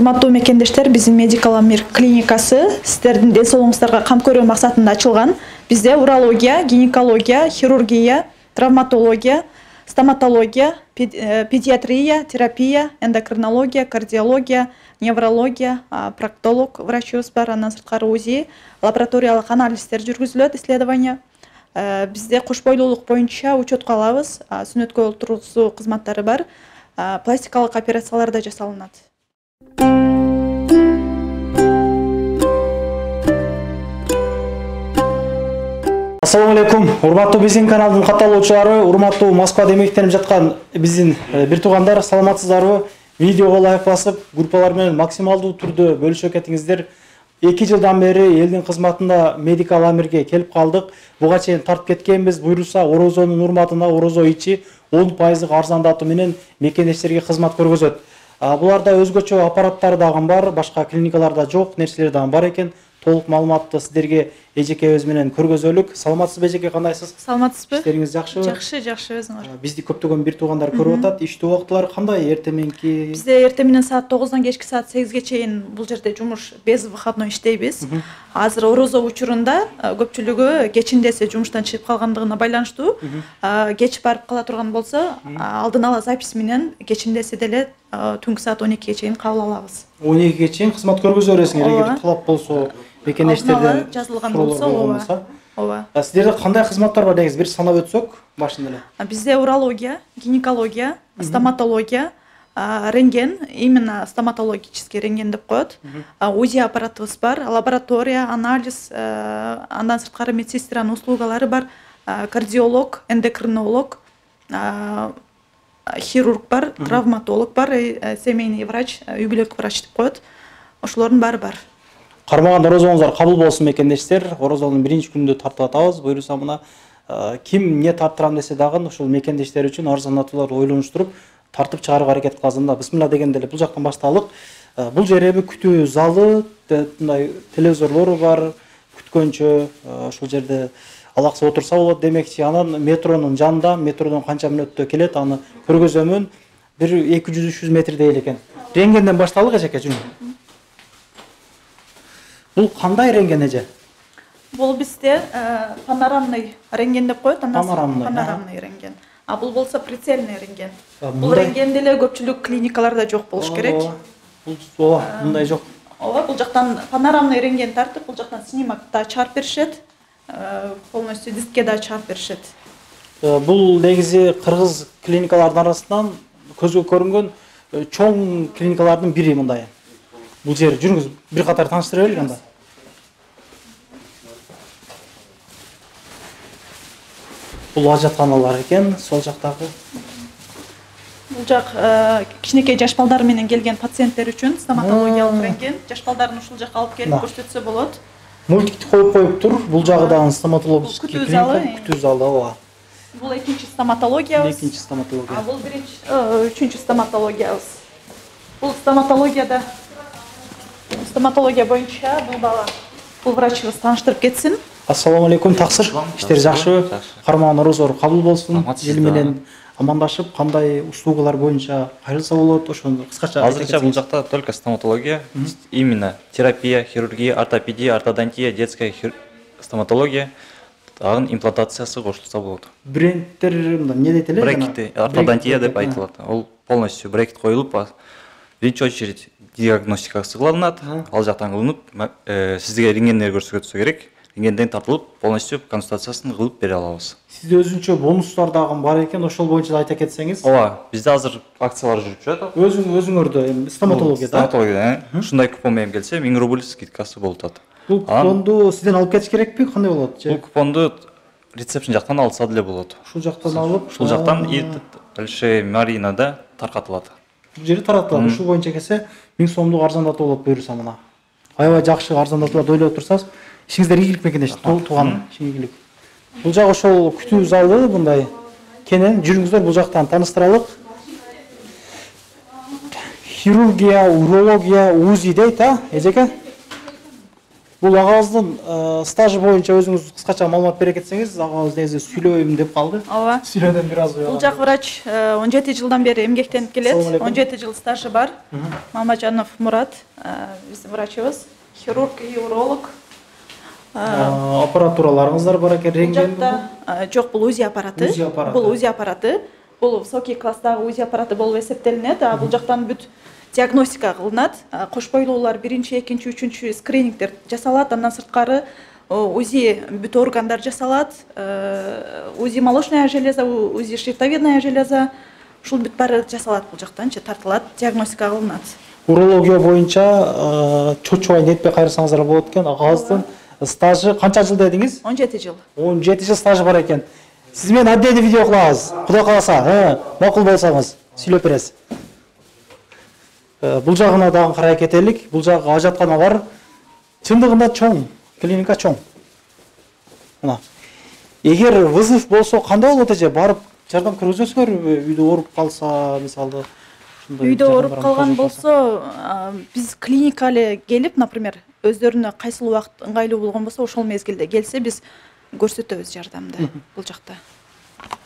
Урматтуу мекендештер, биздин Медикал Амир клиникасы сиздердин ден соолугуңуздарга кам көрүү максатында ачылган. Бизде урология, гинекология, хирургия, травматология, стоматология, педиатрия, терапия, эндокринология, кардиология, неврология, проктолог врачыбыз бар, андан сырткары УЗИ, лабораториялык анализдер жүргүзүлөт, исследование. Бизде кош бойлуулук боюнча учетко алабыз, сүнөткө олтургузуу кызматтары бар, пластикалык операциялар да жасалынат. Ассаламу алейкум, урматтуу биздин каналдын катталуучулары, урматтуу Москвада эмгектенип жаткан биздин бир туугандар, саламатсыздарбы? Видеого лайк басып, группалар менен максималдуу түрдө бөлүшүп кетиңиздер. 2 жылдан бери элдин кызматында Медикал Амирге келип калдык. Буга чейин тартып кеткенбиз. Буйруса орозонун урматына орозо ичи 10% арзандатуу менен мекендештерге кызмат көргөзөт. Буларда өзгөчө аппараттар дагы бар, башка клиникаларда жок нерселер дагы бар экен. Толук маалыматты сиздерге эжекебиз менен көргөзөлүк. Саламатсызбы эжеке, кандайсыз? Саламатсызбы? Иштериңиз жакшыбы? Жакшы, өзүңөр. Бизди көптөгөн бир туугандар көрүп атат. Иштөө убактылары кандай? Эртең мененки? Бизде эртең менен саат 9-дан кечки саат 8ге чейин бул жерде жумуш без выходной иштейбиз. Азыр орозо учурунда көпчүлүгү кечиндесе жумуштан чыгып калгандыгына байланыштуу. Кеч барып кала турган болсо, алдын ала запись менен кечиндесе деле түнкү саат 12ге чейин кабыл алабыз. 12ге чейин кызмат көргөзө бересиңер, эгер талап болсо, мекендештерден жазылган болсо, ооба. Сиздерде кандай кызматтар бар дегиз, бир санап өтсөк башында эле? Бизде урология, гинекология, стоматология, рентген, именно стоматологический рентген деп коет. УЗИ аппаратыбыз бар, лаборатория, анализ, андан сырткары медсестранын услугалары бар, кардиолог, эндокринолог, хирург бар, травматолог бар, семейный врач, үй бүлөк врач деп коет. Ошолордун баары бар. Кармаган орозоңуздар кабыл болсун мекендештер. Орозонун биринчи күнүндө тартып атабыз. Буйруса мына ким эмне тарттырам десе дагы ушул мекендештер үчүн арзандатууларды ойлонуштуруп тартып чыгарууга аракет кыласында. Бисмилла дегенде эле бул жактан башталык. Бул жер эми күтүү залы, мындай телевизорлору бар, күткөнчө ушул жерде алаксы отурса болот демекчи. Анан метронун жанында, метродон канча мүнөттө келет, аны көргөзөмүн. Бир 200-300 метрдей эле экен. Рентгенден башталык эжеке, жүрүң. Бул кандай рентген эже? Бул бизде панорамный рентген деп коет, панорамный рентген. Бул болсо прицельный рентген. Бул рентген деле көпчүлүк клиникаларда жок болуш керек. Бул мындай жок. Ооба, бул жактан панорамный рентген тартып, бул жактан снимок да чыгарып беришет. Полностью дискке да чыгарып беришет. Бул негизи кыргыз клиникаларынын арасынан көзгө көрүнгөн чоң клиникалардын бири мындай. Бул жер жүрүңүз, бир катар тааныштыра берели анда. Бул ажатканалар экен, сол жактагы. Бул жак кичинекей жаш балдар менен келген пациенттер үчүн стоматологиялык рентген. Жаш балдарын ушул жакка алып келип көрсөтсө болот. Мультикти коюп тур, бул жагы дагы стоматологический клиника, күтүү залы, ооба. Бул экинчи стоматологиябыз. Экинчи стоматология. Бул үчүнчү стоматологиябыз. Бул стоматология боюнча бул бала, бул врачыбыз тааныштырып кетсин. Ассаламу алейкум, таксыр. Иштер жакшыбы? Кармаган орозор кабыл болсун. Эл менен амандашып, кандай услугалар боюнча кайрылса болот, ошону кыскача айтып кетсеңиз. Азырынча бул жакта только стоматология, именно терапия, хирургия, ортопедия, ортодонтия, детская стоматология, дагы имплантациясы кошулса болот. Брекеттер эмне дейт эле? Брекет, ортодонтия деп айтылат. Ол полностью брекет коюлуп, биринчи очередь диагностикасы кылынат, ал жактан кылынып, сизге рентгендер көрсөтсө керек. Рентгенден тартылып, полностью консультациясын кылып бере алабыз. Сизде өзүнчө бонустар дагы бар экен, ошол боюнча айта кетсеңиз. Ооба, бизде азыр акциялар жүрүп жатат. Өзүңөрдө стоматология да? Стоматология, ушундай купон менен келсе 1000 рубль скидкасы болуп атат. Бул купонду сизден алып кетиш керекпи? Кандай болот? Бул купонду рецепшн жактан алса деле болот. Ушул жактан алып, ушул жактан Большая Маринада таркатылат. Бул жери таратылат. Ушул боюнча келсе 1000 сомдук арзандатуу болот буйруса мына. Аябай жакшы арзандатууларды ойлоп турсаңыз, ишиңиздер ийгилик мекендеш, тууган ийгилик. Бул жак ошол күтүү залы мындай кенен, жүрүңүздөр бул жактан тааныштыралык. Хирургия, урология, УЗИ дейт, эжеке? Бул агабыздын стажы боюнча өзүңүз кыскача маалымат бере кетсеңиз, агабыз негизи сүйлөйм деп калды. Ооба. Сүйлөдөн бир аз Бул жак врач 17 жылдан бери эмгектенип келет. 17 жыл стажы бар. Мамажанов Мурат, биздин врачыбыз, хирург и уролог. Аппаратураларыңыздар бар экен, рентген. Жок, бул УЗИ аппараты. Бул УЗИ аппараты. Бул высокий класстагы УЗИ аппараты болуп эсептелинет. Бул жактан бүт диагностика кылынат. Кош бойлуулар биринчи, экинчи, үчүнчү скринингдер жасалат. Андан сырткары УЗИ бүт органдар жасалат. УЗИ молочная железа, УЗИ щитовидная железа. Ушул бүт баары жасалат бул жактан, тартылат, диагностика кылынат. Урология боюнча чочубай нетпей кайрысаңыздар болот экен. Агабыздын стажы канча жыл дедиңиз? 17 жыл. 17 жыл стажы бар экен. Сиз менен отдельный видео кылабыз. Кудай кааласа, макул болсоңуз сүйлөп бересиз. Бул жагына дагы карай кетелик. Бул жагы ажаткана бар. Чындыгында чоң, клиника чоң. Мына. Эгер вызов болсо кандай болот эже? Барып жардам көрсөтөсүңөрбү? Үйдө ооруп калса, мисалы, үйдө ооруп калган болсо, биз клиника эле келип, например, өздөрүнө кайсыл убакыт ыңгайлуу болгон болсо, ошол мезгилде келсе, биз көрсөтөбүз жардамды бул жакта.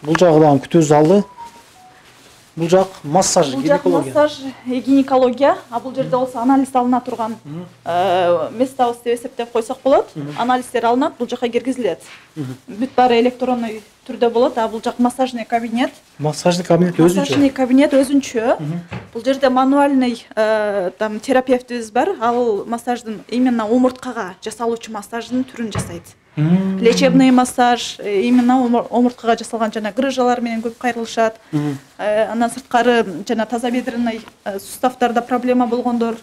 Бул жагы дагы күтүү залы. Бул жак массаж, гинекология. Бул жак массаж, гинекология. Бул жерде болсо анализ алына турган местабыз деп эсептеп койсок болот. Анализдер алынат, бул жака киргизилет. Бүт баары электронный түрдө болот. Бул жак массажный кабинет. Массажный кабинет өзүнчө. Массажный кабинет өзүнчө. Бул жерде мануальный там терапевтибиз бар. Ал массаждын именно омурткага жасалуучу массаждын түрүн жасайт. Лечебный массаж именно омурткага жасалган жана грыжалар менен көп кайрылышат. Андан сырткары жана тазобедренный суставтарда проблема болгондор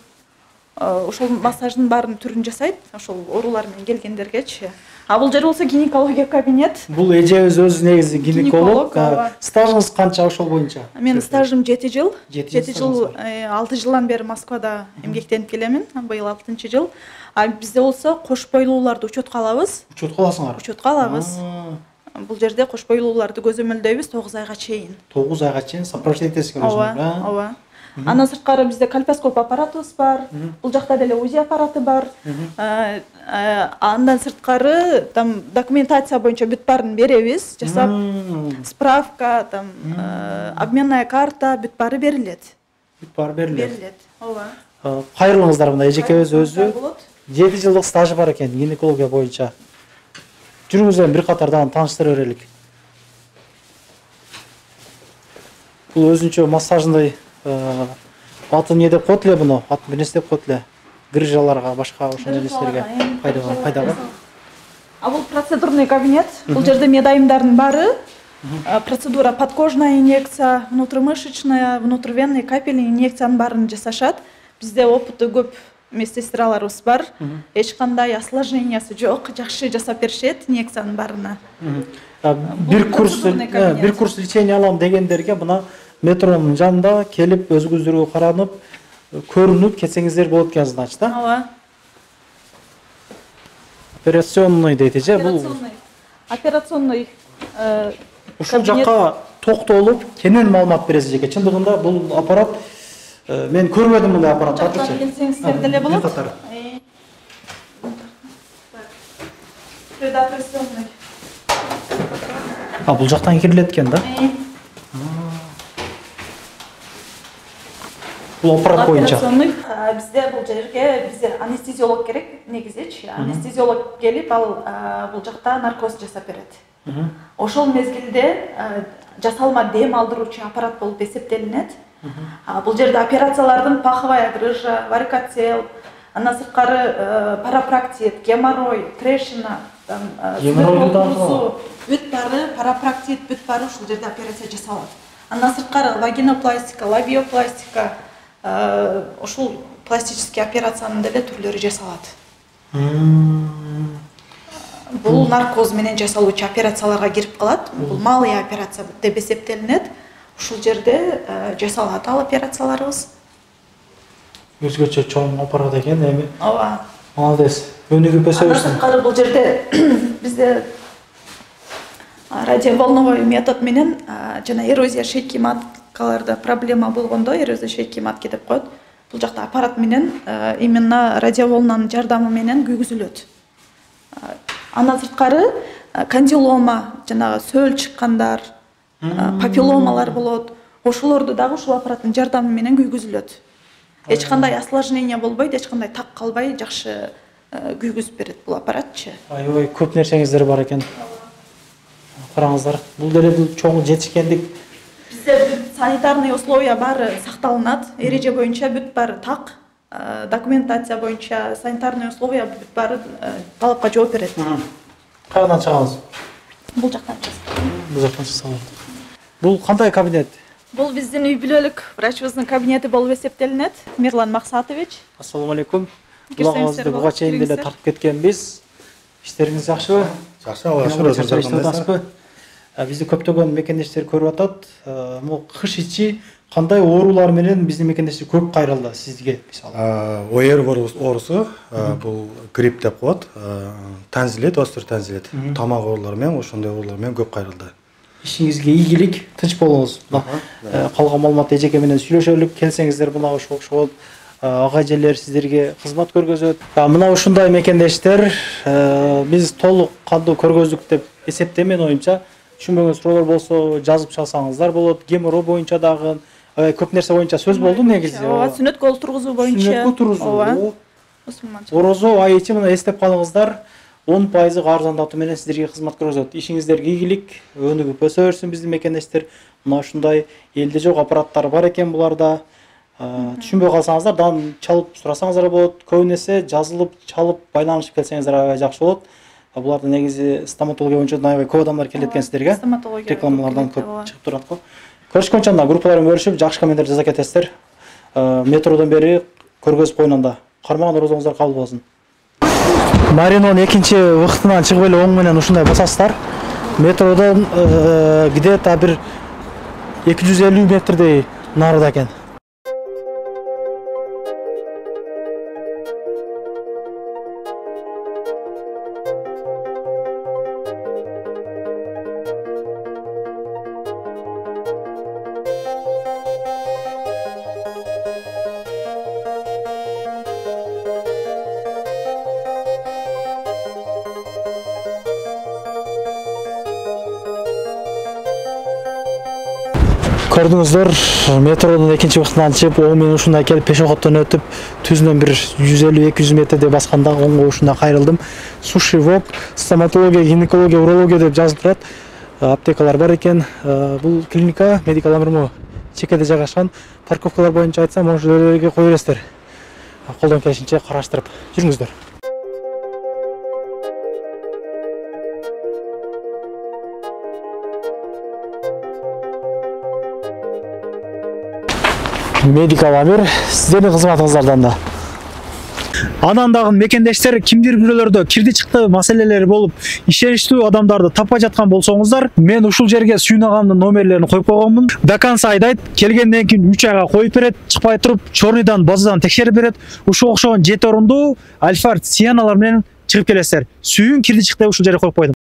ошол массаждын баарын түрүн жасайт. Ошол оорулар менен келгендергечи. Бул жер болсо гинекология кабинет. Бул эжебиз өзү негизи гинеколог. Стажыңыз канча ошол боюнча? Менин стажым 7 жыл. 7 жыл, 6 жылдан бери Москвада эмгектенип келемин. Быйыл 6-чы жыл. Бизде болсо кош бойлууларды учетко алабыз. Учетко аласыңар? Учетко алабыз. Бул жерде кош бойлууларды көзөмөлдөйбүз 9 айга чейин. 9 айга чейин сопровождение этесиңер өзүңөр. Ооба. Андан сырткары бизде кальпоскоп аппаратыбыз бар. Бул жакта деле УЗИ аппараты бар. Андан сырткары там документация боюнча бүт баарын беребиз, жасап, справка, там обменная карта, бүт баары берилет. Бүт баары берилет. Берилет. Ооба. Кайрылыңыздар, мына эжекебиз өзү 7 жылдык стажы бар экен гинекология боюнча. Жүрүңүздөр бир катардан тааныштыра берелик. Бул өзүнчө массажный атын не деп коет эле буну? Атын бир нерсе деп коет эле. Грыжаларга, башка ошол нерселерге пайдаланат. Бул процедурный кабинет. Бул жерде медайымдардын баары. Процедура подкожная инъекция, внутримышечная, внутривенный капельный инъекциянын баарын жасашат. Бизде опыты көп медсестраларыбыз бар. Эч кандай осложнениясы жок, жакшы жасап беришет инъекциянын баарына. Бир курс лечение алам дегендерге мына метронун жанында келип өзүңүздөргө каранып, көрүнүп кетсеңиздер болот экен, значит, да? Ооба. Операционный дейт эже, бул операционный ушул жакка токтолуп, кенен маалымат бересиз экен. Чындыгында бул аппарат мен көрмөдүм мындай аппараттарды. Жактан келсеңиздер деле болот. Предоперационный. Бул жактан кирилет экен да? Бул аппарат боюнча. Бизде бул жерге бизде анестезиолог керек, негизичи. Анестезиолог келип, ал бул жакта наркоз жасап берет. Ошол мезгилде жасалма дем алдыруучу аппарат болуп эсептелинет. Бул жерде операциялардын паховая грыжа, варикоцел, андан сырткары парапроктит, геморрой, трешина, бүт баары парапроктит, бүт баары ушул жерде операция жасалат. Андан сырткары вагинопластика, лабиопластика, ушул пластический операциянын деле түрлөрү жасалат. Бул наркоз менен жасалуучу операцияларга кирип калат. Бул малый операция деп эсептелинет. Ушул жерде жасалат ал операцияларыбыз. Өзгөчө чоң аппарат экен, эми. Ооба. Молодец. Өнүгүп өсө берсин. Бул жерде бизде радиоволновой метод менен жана эрозия шейки маткаларда проблема болгондо, эрозия шейки матки деп коет. бул жакта аппарат менен именно радиоволнанын жардамы менен күйгүзүлөт. Андан сырткары кандилома, жанагы сөл чыккандар, папилломалар болот. Ошолорду дагы ушул аппараттын жардамы менен күйгүзүлөт. Эч кандай осложнение болбойт, эч кандай так калбай жакшы күйгүзүп берет бул аппаратчы. Аябай көп нерсеңиздер бар экен. Караңыздар. Бул деле чоң жетишкендик. Бизде санитарный условия баары сакталынат. Эреже боюнча бүт баары так. Документация боюнча санитарный условия бүт баары талапка жооп берет. Кайдан чыгабыз? Бул жактан чыгабыз. Бул жактан чыксабыз. Бул кандай кабинет? Бул биздин үй бүлөлүк врачыбыздын кабинети болуп эсептелинет. Мирлан Максатович. Ассаламу алейкум. Булагыбызды буга чейин деле тартып кеткенбиз. Иштериңиз жакшыбы? Жакшы, Аллага шүгүр. Бизди көптөгөн мекендештер көрүп атат. Бул кыш ичи кандай оорулар менен биздин мекендештер көп кайрылды сизге мисалы? ОР оорусу бул грипп деп коет. Тензилет, остр тензилет. Тамак оорулары менен ошондой оорулар менен көп кайрылды. Ишиңизге ийгилик, тынч болуңуз. Калган маалымат эжеке менен сүйлөшөлүк, келсеңиздер мына ошол ага эжелер сиздерге кызмат көргөзөт. Мына ушундай мекендештер биз толук кандуу көргөздүк деп эсептейм, менин оюмча. Түшүнбөгөн суроолор болсо жазып чалсаңыздар болот. Геморрой боюнча дагы көп нерсе боюнча сөз болду негизи. Ооба, сүнөткө олтургузуу боюнча. Сүнөткө тургузуу. Ооба. Орозо ай ичи мына эстеп калыңыздар. 10% арзандатуу менен сиздерге кызмат көргөзөт. Ишиңиздерге ийгилик, өнүгүп өсө берсин биздин мекендештер. Мына ушундай элде жок аппараттар бар экен буларда. Түшүнбөй калсаңыздар, дан чалып сурасаңыздар болот. Көбүнесе жазылып, чалып, байланышып келсеңиздер аябай жакшы болот. Буларда негизи стоматология боюнча аябай көп адамдар келет экен сиздерге. Рекламалардан көп чыгып турат го. Көрүшкөнчө анда группаларга бөлүшүп, жакшы комменттер жаза кетесиздер. Метродон бери көргөзүп коюнанда. Кармаган орозоңуздар кабыл болсун. Маринонун экинчи вактынан чыгып эле оң менен ушундай басасыздар. Метродон где-то бир 250 метрдей нарыда экен. Көрдүңүздөр, метродон экинчи вактынан чыгып, оң менен ушундай келип пешоходдон өтүп, түзүнөн бир 150-200 метрде басканда оңго ушундай кайрылдым. Суши воп, стоматология, гинекология, урология деп жазылып турат. Аптекалар бар экен. Бул клиника медикал амырмы чекеде жайгашкан. Парковкалар боюнча айтсам, ошолорго кое бересиздер. Колдон келишинче караштырып жүрүңүздөр. Медикал амир сиздердин кызматыңыздардан да. Анан дагы мекендештер кимдир бирөөлөрдө кирди чыкты маселелери болуп, ишеничтүү адамдарды таппай жаткан болсоңуздар, мен ушул жерге сүйүнагамдын номерлерин коюп койгонмун. До конца айдайт, келгенден кийин 3 айга коюп берет, чыкпай туруп, чорныйдан, базадан текшерип берет. Ушул окшогон 7 орундуу Альфард Сиеналар менен чыгып келесиздер. Сүйүн кирди чыкты ушул жерге коюп койдум.